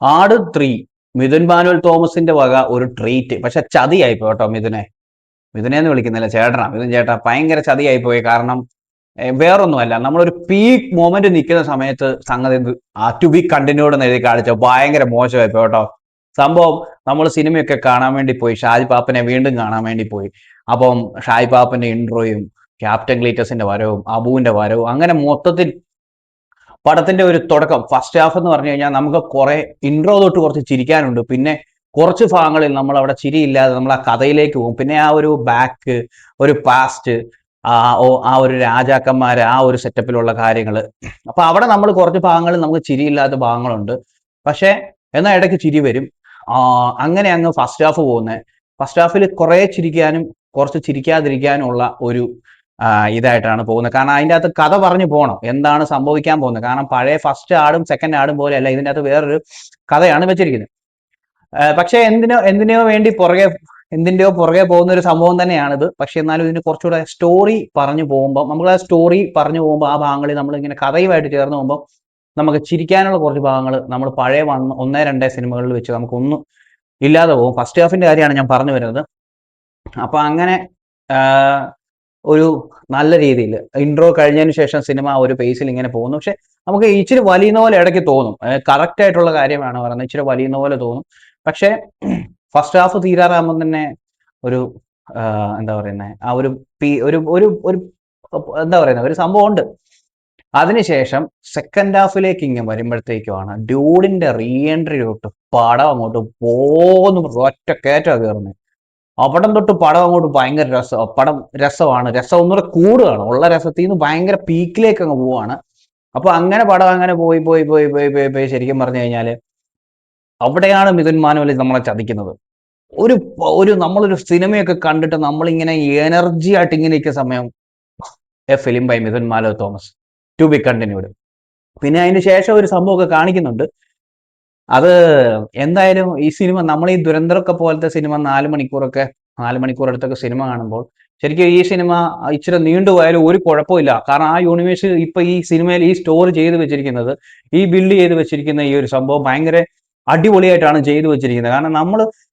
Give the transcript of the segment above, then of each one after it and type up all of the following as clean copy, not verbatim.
ആട് 3 മിഥുൻ മാനുവൽ തോമസിന്റെ വക ഒരു ട്രീറ്റ്. പക്ഷെ ചതിയായിപ്പോ കേട്ടോ മിഥുനെന്ന് വിളിക്കുന്നില്ല, ചേട്ടനാ മിഥുൻ ചേട്ടാ. ഭയങ്കര ചതിയായിപ്പോയി. കാരണം വേറൊന്നുമല്ല, നമ്മളൊരു പീക്ക് മൊമെന്റ് നിൽക്കുന്ന സമയത്ത് സംഗതി ടു ബി കണ്ടിന്യൂഡ് എന്ന് എഴുതി കാണിച്ച ഭയങ്കര മോശമായിപ്പോ കേട്ടോ. സംഭവം നമ്മൾ സിനിമയൊക്കെ കാണാൻ വേണ്ടി പോയി, ഷാജി പാപ്പനെ വീണ്ടും കാണാൻ വേണ്ടി പോയി. അപ്പം ഷാജി പാപ്പന്റെ ഇൻട്രോയും ക്യാപ്റ്റൻ ക്ലീറ്റസിന്റെ വരവും അബുവിന്റെ വരവും അങ്ങനെ മൊത്തത്തിൽ പടത്തിന്റെ ഒരു തുടക്കം ഫസ്റ്റ് ഹാഫ് എന്ന് പറഞ്ഞു കഴിഞ്ഞാൽ നമുക്ക് കുറെ ഇൻട്രോ തൊട്ട് കുറച്ച് ചിരിക്കാനുണ്ട്. പിന്നെ കുറച്ച് ഭാഗങ്ങളിൽ നമ്മൾ അവിടെ ചിരിയില്ലാതെ നമ്മൾ ആ കഥയിലേക്ക് പോകും. പിന്നെ ആ ഒരു ബാക്ക്, ഒരു പാസ്റ്റ്, ആ ഒരു രാജാക്കന്മാര്, ആ ഒരു സെറ്റപ്പിലുള്ള കാര്യങ്ങൾ. അപ്പൊ അവിടെ നമ്മൾ കുറച്ച് ഭാഗങ്ങളിൽ നമുക്ക് ചിരിയില്ലാത്ത ഭാഗങ്ങളുണ്ട്. പക്ഷെ എന്നാൽ ഇടയ്ക്ക് ചിരി വരും. അങ്ങനെ അങ്ങ് ഫസ്റ്റ് ഹാഫ് പോകുന്നത്. ഫസ്റ്റ് ഹാഫിൽ കുറെ ചിരിക്കാനും കുറച്ച് ചിരിക്കാതിരിക്കാനുള്ള ഒരു ഇതായിട്ടാണ് പോകുന്നത്. കാരണം അതിൻ്റെ അകത്ത് കഥ പറഞ്ഞു പോകണം, എന്താണ് സംഭവിക്കാൻ പോകുന്നത്. കാരണം പഴയ ഫസ്റ്റ് ആടും സെക്കൻഡ് ആടും പോലെയല്ല, ഇതിൻ്റെ അകത്ത് വേറൊരു കഥയാണ് വെച്ചിരിക്കുന്നത്. പക്ഷേ എന്തിൻ്റെയോ പുറകെ പോകുന്ന ഒരു സംഭവം തന്നെയാണിത്. പക്ഷെ എന്നാലും ഇതിന് കുറച്ചുകൂടെ സ്റ്റോറി പറഞ്ഞു പോകുമ്പോൾ, നമ്മൾ ആ സ്റ്റോറി പറഞ്ഞു പോകുമ്പോൾ ആ ഭാഗങ്ങളിൽ നമ്മൾ ഇങ്ങനെ കഥയുമായിട്ട് ചേർന്ന് പോകുമ്പോൾ നമുക്ക് ചിരിക്കാനുള്ള കുറച്ച് ഭാഗങ്ങൾ നമ്മൾ പഴയ 1-2 സിനിമകളിൽ വെച്ച് നമുക്കൊന്നും ഇല്ലാതെ പോകും. ഫസ്റ്റ് ഹാഫിന്റെ കാര്യമാണ് ഞാൻ പറഞ്ഞു വരുന്നത്. അപ്പൊ അങ്ങനെ ഒരു നല്ല രീതിയിൽ ഇൻട്രോ കഴിഞ്ഞതിന് ശേഷം സിനിമ ഒരു പേസിൽ ഇങ്ങനെ പോകുന്നു. പക്ഷെ നമുക്ക് ഇച്ചിരി വലിയുന്ന പോലെ ഇടയ്ക്ക് തോന്നും. കറക്റ്റ് ആയിട്ടുള്ള കാര്യമാണ് പറയുന്നത്, ഇച്ചിരി വലിയുന്ന പോലെ തോന്നും. പക്ഷെ ഫസ്റ്റ് ഹാഫ് തീരാറാകുമ്പോൾ തന്നെ ഒരു എന്താ പറയുന്നത്, ആ ഒരു ഒരു ഒരു ഒരു എന്താ പറയുന്നത്, ഒരു സംഭവം ഉണ്ട്. അതിനുശേഷം സെക്കൻഡ് ഹാഫിലേക്ക് ഇങ്ങനെ വരുമ്പോഴത്തേക്കുമാണ് ഡ്യൂഡിന്റെ റീ എൻട്രി തൊട്ട് പടം അങ്ങോട്ട് പോകുന്നു, ഒറ്റ കയറ്റാ കയറുന്നത്. അവിടം തൊട്ട് പടം അങ്ങോട്ട് ഭയങ്കര രസമാണ്. രസം ഒന്നുകൂടെ കൂടുകയാണ്. ഉള്ള രസത്തിൽ നിന്ന് ഭയങ്കര പീക്കിലേക്ക് അങ്ങ് പോവാണ്. അപ്പൊ അങ്ങനെ പടം അങ്ങനെ പോയി പോയി പോയി പോയി പോയി പോയി ശരിക്കും പറഞ്ഞു കഴിഞ്ഞാല് അവിടെയാണ് മിഥുൻ മാനുവൽ നമ്മളെ ചതിക്കുന്നത്. ഒരു ഒരു നമ്മളൊരു സിനിമയൊക്കെ കണ്ടിട്ട് നമ്മളിങ്ങനെ എനർജി ആയിട്ട് ഇങ്ങനെ ഇരിക്കുന്ന സമയം, a film by Mithun Manuel Thomas, to be continued. പിന്നെ അതിന് ശേഷം ഒരു സംഭവമൊക്കെ കാണിക്കുന്നുണ്ട്. അത് എന്തായാലും ഈ സിനിമ, നമ്മൾ ഈ ദുരന്തരൊക്കെ പോലത്തെ സിനിമ 4 മണിക്കൂർ അടുത്തൊക്കെ സിനിമ കാണുമ്പോൾ ശരിക്കും ഈ സിനിമ ഇച്ചിരി നീണ്ടുപോയാലും ഒരു കുഴപ്പമില്ല. കാരണം ആ യൂണിവേഴ്സ് ഇപ്പൊ ഈ സിനിമയിൽ ഈ സ്റ്റോറി ചെയ്ത് വെച്ചിരിക്കുന്നത്, ഈ ബിൽഡ് ചെയ്ത് വെച്ചിരിക്കുന്ന ഈ ഒരു സംഭവം ഭയങ്കര അടിപൊളിയായിട്ടാണ് ചെയ്തു വെച്ചിരിക്കുന്നത്. കാരണം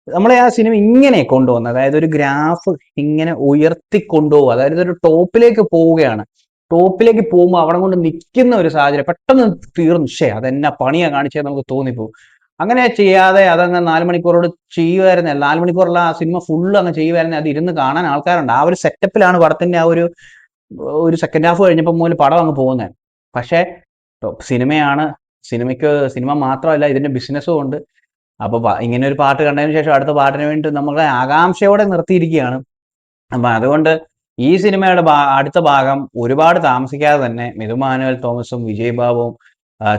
നമ്മളെ ആ സിനിമ ഇങ്ങനെ കൊണ്ടുവന്നത്, അതായത് ഒരു ഗ്രാഫ് ഇങ്ങനെ ഉയർത്തി കൊണ്ടുപോകുക, അതായത് ഒരു ടോപ്പിലേക്ക് പോവുകയാണ്. ടോപ്പിലേക്ക് പോകുമ്പോൾ അവിടെ കൊണ്ട് നിൽക്കുന്ന ഒരു സാഹചര്യം പെട്ടെന്ന് തീർന്നു. അതെന്നാ പണിയാ കാണിച്ചത് നമുക്ക് തോന്നിപ്പോകും. അങ്ങനെ ചെയ്യാതെ അതങ്ങ് 4 മണിക്കൂറോട് ചെയ്യുമായിരുന്ന, 4 മണിക്കൂറുള്ള ആ സിനിമ ഫുള്ള് അങ്ങ് ചെയ്യുമായിരുന്ന അത് ഇരുന്ന് കാണാൻ ആൾക്കാരുണ്ട്. ആ ഒരു സെറ്റപ്പിലാണ് പടത്തിന്റെ ആ ഒരു സെക്കൻഡ് ഹാഫ് കഴിഞ്ഞപ്പോൾ മുതൽ പടം അങ്ങ് പോകുന്നത്. പക്ഷേ സിനിമയാണ്, സിനിമ മാത്രമല്ല ഇതിന്റെ ബിസിനസ്സും ഉണ്ട്. അപ്പൊ ഇങ്ങനെ ഒരു പാട്ട് കണ്ടതിന് ശേഷം അടുത്ത പാട്ടിന് വേണ്ടി നമ്മളെ ആകാംക്ഷയോടെ നിർത്തിയിരിക്കുകയാണ്. അപ്പൊ അതുകൊണ്ട് ഈ സിനിമയുടെ അടുത്ത ഭാഗം ഒരുപാട് താമസിക്കാതെ തന്നെ മിഥുൻ മാനുവൽ തോമസും വിജയ് ബാബുവും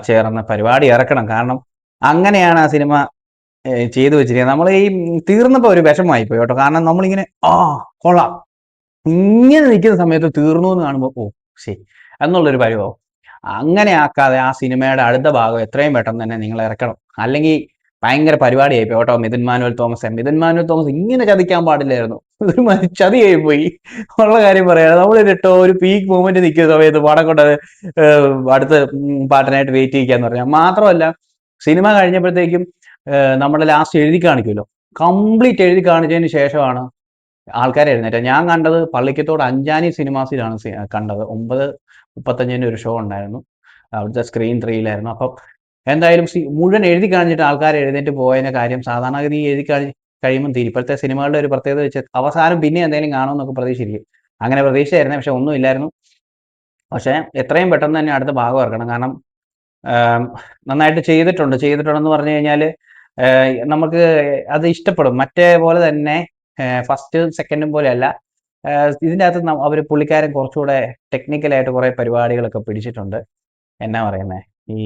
ചേർന്ന് പരിപാടി ഇറക്കണം. കാരണം അങ്ങനെയാണ് ആ സിനിമ ചെയ്തു വെച്ചിരിക്കുന്നത്. നമ്മൾ ഈ തീർന്നപ്പോൾ ഒരു വിഷമമായി പോയി കേട്ടോ. കാരണം നമ്മളിങ്ങനെ കൊള്ളാം ഇങ്ങനെ നിൽക്കുന്ന സമയത്ത് തീർന്നു എന്ന് കാണുമ്പോൾ ശരി എന്നുള്ളൊരു പരിഭവം. അങ്ങനെ ആക്കാതെ ആ സിനിമയുടെ അടുത്ത ഭാഗം എത്രയും പെട്ടെന്ന് തന്നെ നിങ്ങൾ ഇറക്കണം. അല്ലെങ്കിൽ ഭയങ്കര പരിപാടിയായി പോയി കേട്ടോ. മിഥുൻ മാനുവൽ തോമസ് ഇങ്ങനെ ചതിക്കാൻ പാടില്ലായിരുന്നു. ഒരു ചതിയായി പോയി ഉള്ള കാര്യം പറയാം. നമ്മൾ കേട്ടോ ഒരു പീക്ക് മൂവ്മെന്റ് നിൽക്കുന്ന സമയത്ത് പടം കൊണ്ടത് അടുത്ത പാട്ടിനായിട്ട് വെയിറ്റ് ചെയ്യിക്കാന്ന് പറഞ്ഞാൽ മാത്രമല്ല, സിനിമ കഴിഞ്ഞപ്പോഴത്തേക്കും നമ്മുടെ ലാസ്റ്റ് എഴുതി കാണിക്കുമല്ലോ, കംപ്ലീറ്റ് എഴുതി കാണിച്ചതിന് ശേഷമാണ് ആൾക്കാരെ എഴുന്നേറ്റത്. ഞാൻ കണ്ടത് പള്ളിക്കത്തോട് അഞ്ചാനി സിനിമാസിലാണ് കണ്ടത്. 9:35 ഒരു ഷോ ഉണ്ടായിരുന്നു, അവിടുത്തെ സ്ക്രീൻ 3-യിലായിരുന്നു. അപ്പം എന്തായാലും മുഴുവൻ എഴുതി കാണിച്ചിട്ട് ആൾക്കാർ എഴുന്നേറ്റ് പോയതിന്റെ കാര്യം, സാധാരണഗതി എഴുതി കഴിയുമ്പോൾ തീരും. ഇപ്പോഴത്തെ സിനിമകളുടെ ഒരു പ്രത്യേകത വെച്ച് അവസാനം പിന്നെ എന്തെങ്കിലും കാണുമെന്നൊക്കെ പ്രതീക്ഷിച്ചിരിക്കും. അങ്ങനെ പ്രതീക്ഷയായിരുന്നു, പക്ഷെ ഒന്നും ഇല്ലായിരുന്നു. പക്ഷെ എത്രയും പെട്ടെന്ന് തന്നെ അടുത്ത ഭാഗം ഇറക്കണം. കാരണം നന്നായിട്ട് ചെയ്തിട്ടുണ്ടെന്ന് പറഞ്ഞു കഴിഞ്ഞാൽ നമുക്ക് അത് ഇഷ്ടപ്പെടും. മറ്റേ പോലെ തന്നെ ഫസ്റ്റ് സെക്കൻഡും പോലെയല്ല. ഇതിൻ്റെ അകത്ത് അവർ പുള്ളിക്കാരൻ കുറച്ചുകൂടെ ടെക്നിക്കലായിട്ട് കുറേ പരിപാടികളൊക്കെ പിടിച്ചിട്ടുണ്ട്. എന്നാ പറയുന്നത്, ഈ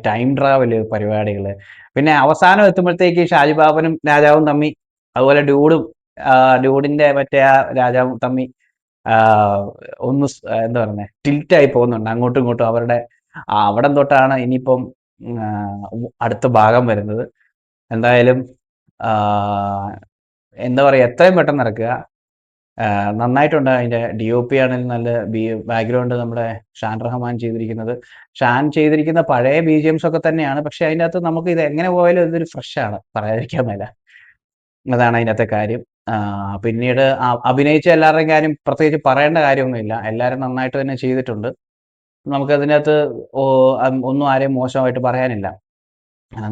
ടൈം ട്രാവല് പരിപാടികൾ. പിന്നെ അവസാനം എത്തുമ്പോഴത്തേക്ക് ഷാജി ബാബനും രാജാവും തമ്മി, അതുപോലെ ഡ്യൂഡിന്റെ മറ്റേ ആ രാജാവും തമ്മി ഒന്ന് എന്താ പറയുന്നത്, ടിൽറ്റായി പോകുന്നുണ്ട് അങ്ങോട്ടും ഇങ്ങോട്ടും. അവരുടെ അവിടം തൊട്ടാണ് ഇനിയിപ്പം അടുത്ത ഭാഗം വരുന്നത്. എന്തായാലും എന്താ പറയുക, എത്രയും പെട്ടെന്ന് ഇറക്കുക. നന്നായിട്ടുണ്ട്. അതിന്റെ DOP ആണെങ്കിലും നല്ല ബാക്ക്ഗ്രൗണ്ട് നമ്മുടെ ഷാൻ റഹ്മാൻ ചെയ്തിരിക്കുന്നത്. ഷാൻ ചെയ്തിരിക്കുന്ന പഴയ ബിജിഎംസ് ഒക്കെ തന്നെയാണ്. പക്ഷെ അതിനകത്ത് നമുക്ക് ഇത് എങ്ങനെ പോയാലും ഇതൊരു ഫ്രഷാണ്. പറയാതിരിക്കാൻ മേല. അതാണ് അതിനകത്തെ കാര്യം. പിന്നീട് അഭിനയിച്ച എല്ലാവരുടെയും കാര്യം പ്രത്യേകിച്ച് പറയേണ്ട കാര്യമൊന്നുമില്ല. എല്ലാവരും നന്നായിട്ട് തന്നെ ചെയ്തിട്ടുണ്ട്. നമുക്കതിനകത്ത് ഒന്നും ആരെയും മോശമായിട്ട് പറയാനില്ല.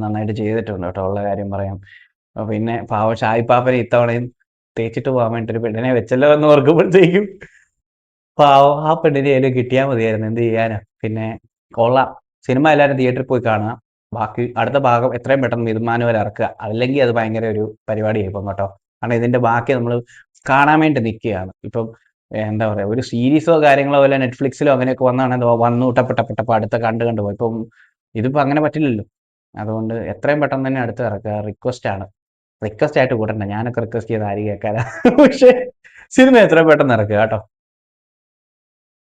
നന്നായിട്ട് ചെയ്തിട്ടുണ്ട് കേട്ടോ, ഉള്ള കാര്യം പറയാം. പിന്നെ പാവം ഷായിപ്പാപ്പനെ ഇത്തവണയും തേച്ചിട്ട് പോകാൻ വേണ്ടി ഒരു പെണ്ണിനെ വെച്ചല്ലോ എന്ന് ഓർക്കുമ്പോഴത്തേക്കും പാവം ആ പെണ്ണിനെയായാലും കിട്ടിയാൽ മതിയായിരുന്നു. എന്ത് ചെയ്യാനാ? പിന്നെ കൊള്ളാം. സിനിമ എല്ലാവരും തിയേറ്ററിൽ പോയി കാണുക. ബാക്കി അടുത്ത ഭാഗം എത്രയും പെട്ടെന്ന് മിതമാനം വരെ ഇറക്കുക. അല്ലെങ്കിൽ അത് ഭയങ്കര ഒരു പരിപാടിയായിപ്പോകും കേട്ടോ. കാരണം ഇതിന്റെ ബാക്കി നമ്മൾ കാണാൻ വേണ്ടി നിൽക്കുകയാണ്. ഇപ്പം എന്താ പറയുക, ഒരു സീരീസോ കാര്യങ്ങളോ വല്ല നെറ്റ്ഫ്ലിക്സിലോ അങ്ങനെയൊക്കെ വന്നാണെങ്കിൽ വന്നു ടപ്പ അടുത്ത കണ്ട് പോയി. ഇപ്പം ഇതിപ്പോൾ അങ്ങനെ പറ്റില്ലല്ലോ. അതുകൊണ്ട് എത്രയും പെട്ടെന്ന് തന്നെ അടുത്ത് ഇറക്കുക. റിക്വസ്റ്റ് ആയിട്ട് കൂട്ടണ്ട. ഞാനൊക്കെ റിക്വസ്റ്റ് ചെയ്ത് ആര് കേൾക്കാനാ. പക്ഷേ സിനിമ എത്രയും പെട്ടെന്ന് ഇറക്കുക കേട്ടോ.